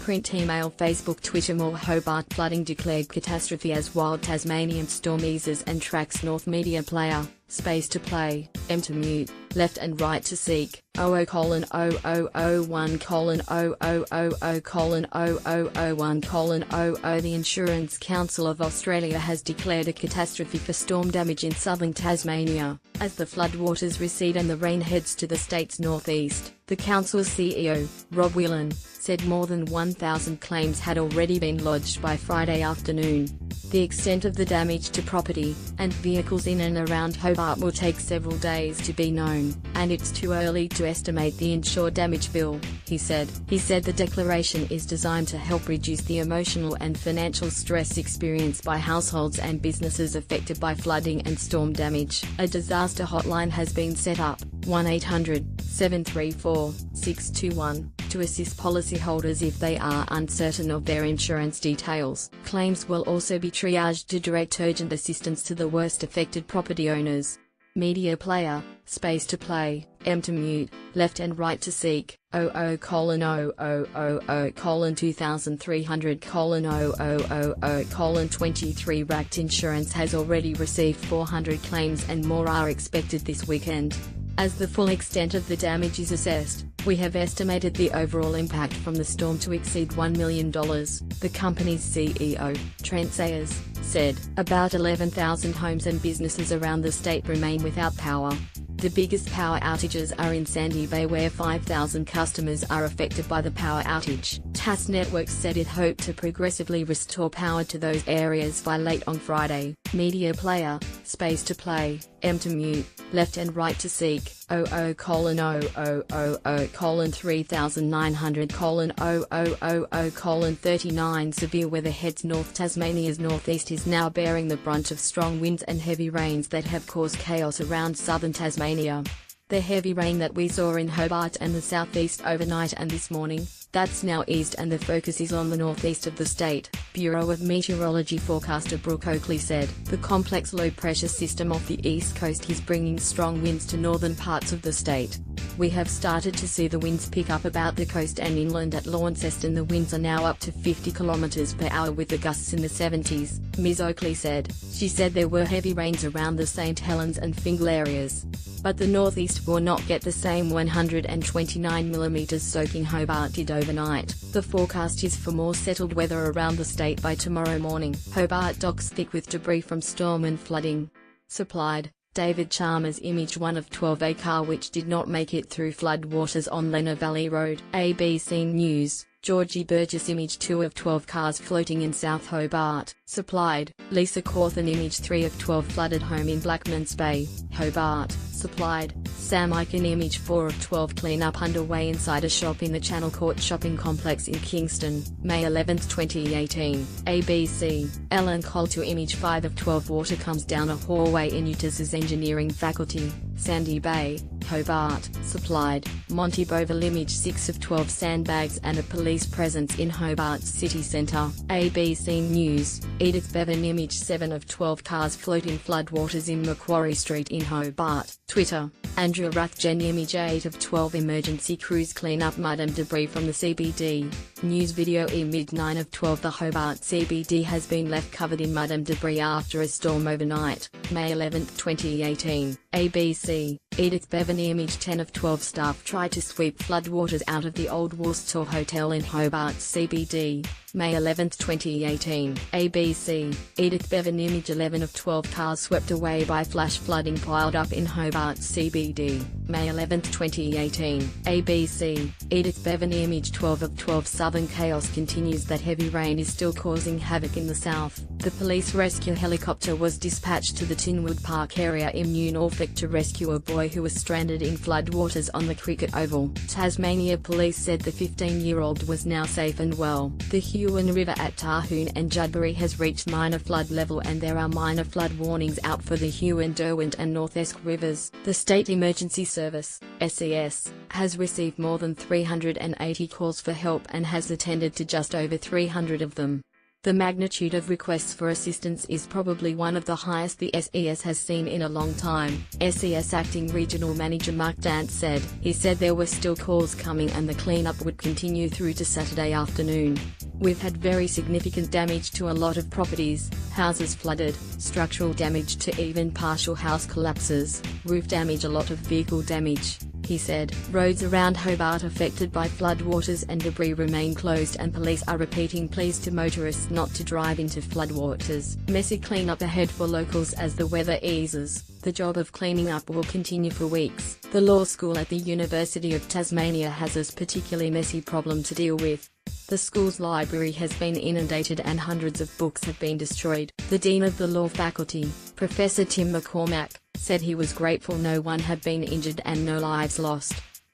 print, email, Facebook, Twitter. More Hobart flooding declared catastrophe as wild Tasmanian storm eases and tracks north. Media player, space to play, M to mute, left and right to seek, 0001:0001:0001:00. The Insurance Council of Australia has declared a catastrophe for storm damage in southern Tasmania, as the floodwaters recede and the rain heads to the state's northeast. The council's CEO, Rob Whelan, said more than 1,000 claims had already been lodged by Friday afternoon. The extent of the damage to property and vehicles in and around Hobart will take several days to be known, and it's too early to estimate the insured damage bill, he said. He said the declaration is designed to help reduce the emotional and financial stress experienced by households and businesses affected by flooding and storm damage. A disaster hotline has been set up, 1-800-734-621, to assist policyholders if they are uncertain of their insurance details. Claims will also be triaged to direct urgent assistance to the worst affected property owners. Media player, space to play, M to mute, left and right to seek, 00:2300:00:23. Racked Insurance has already received 400 claims and more are expected this weekend. As the full extent of the damage is assessed, we have estimated the overall impact from the storm to exceed $1 million, the company's CEO, Trent Sayers, said. About 11,000 homes and businesses around the state remain without power. The biggest power outages are in Sandy Bay, where 5,000 customers are affected by the power outage. TAS Networks said it hoped to progressively restore power to those areas by late on Friday. Media player, space to play, M to mute, left and right to seek, 00:3900:00:39. Severe weather heads north. Tasmania's northeast is now bearing the brunt of strong winds and heavy rains that have caused chaos around southern Tasmania. The heavy rain that we saw in Hobart and the southeast overnight and this morning, that's now eased, and the focus is on the northeast of the state, Bureau of Meteorology forecaster Brooke Oakley said. The complex low-pressure system off the east coast is bringing strong winds to northern parts of the state. We have started to see the winds pick up about the coast and inland at Launceston. The winds are now up to 50 km per hour with the gusts in the 70s, Ms. Oakley said. She said there were heavy rains around the St. Helens and Fingal areas, but the northeast will not get the same 129 mm soaking Hobart did overnight. The forecast is for more settled weather around the state by tomorrow morning. Hobart docks thick with debris from storm and flooding. Supplied, David Chalmers. Image 1 of 12. A car which did not make it through flood waters on Lena Valley Road. ABC News, Georgie Burgess. Image 2 of 12. Cars floating in South Hobart. Supplied, Lisa Cawthon. Image 3 of 12. Flooded home in Blackmans Bay, Hobart. Supplied, Sam Icon. Image 4 of 12. Clean-up underway inside a shop in the Channel Court shopping complex in Kingston, May 11, 2018. ABC, Ellen Coulter. Image 5 of 12. Water comes down a hallway in Utah's engineering faculty, Sandy Bay, Hobart. Supplied, Monty Bovell. Image 6 of 12. Sandbags and a police presence in Hobart's city centre. ABC News, Edith Bevan. Image 7 of 12. Cars float in floodwaters in Macquarie Street in Hobart. Twitter, Andrew Rathjen. Image 8 of 12. Emergency crews clean up mud and debris from the CBD. News video. Image 9 of 12. The Hobart CBD has been left covered in mud and debris after a storm overnight, May 11, 2018. ABC, Edith Bevan. Image 10 of 12. Staff try to sweep floodwaters out of the Old Worcester Hotel in Hobart CBD, May 11, 2018. ABC, Edith Bevan. Image 11 of 12. Cars swept away by flash flooding piled up in Hobart CBD, May 11, 2018. ABC, Edith Bevan. Image 12 of 12. Southern chaos continues. That heavy rain is still causing havoc in the south. The police rescue helicopter was dispatched to the Tinwood Park area in New Norfolk to rescue a boy who was stranded in floodwaters on the cricket oval. Tasmania police said the 15-year-old was now safe and well. The Huon River at Tarhoon and Judbury has reached minor flood level, and there are minor flood warnings out for the Huon, Derwent and North Esk rivers. The State Emergency Service, SES, has received more than 380 calls for help and has attended to just over 300 of them. The magnitude of requests for assistance is probably one of the highest the SES has seen in a long time, SES Acting Regional Manager Mark Dant said. He said there were still calls coming and the cleanup would continue through to Saturday afternoon. We've had very significant damage to a lot of properties, houses flooded, structural damage to even partial house collapses, roof damage, a lot of vehicle damage, he said. Roads around Hobart affected by floodwaters and debris remain closed and police are repeating pleas to motorists not to drive into floodwaters. Messy cleanup ahead for locals as the weather eases. The job of cleaning up will continue for weeks. The law school at the University of Tasmania has a particularly messy problem to deal with. The school's library has been inundated and hundreds of books have been destroyed. The dean of the law faculty, Professor Tim McCormack, said he was grateful no one had been injured and no lives lost.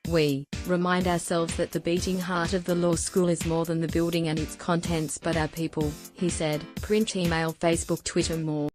We remind ourselves that the beating heart of the law school is more than the building and its contents but our people, he said. Print, email, Facebook, Twitter, more.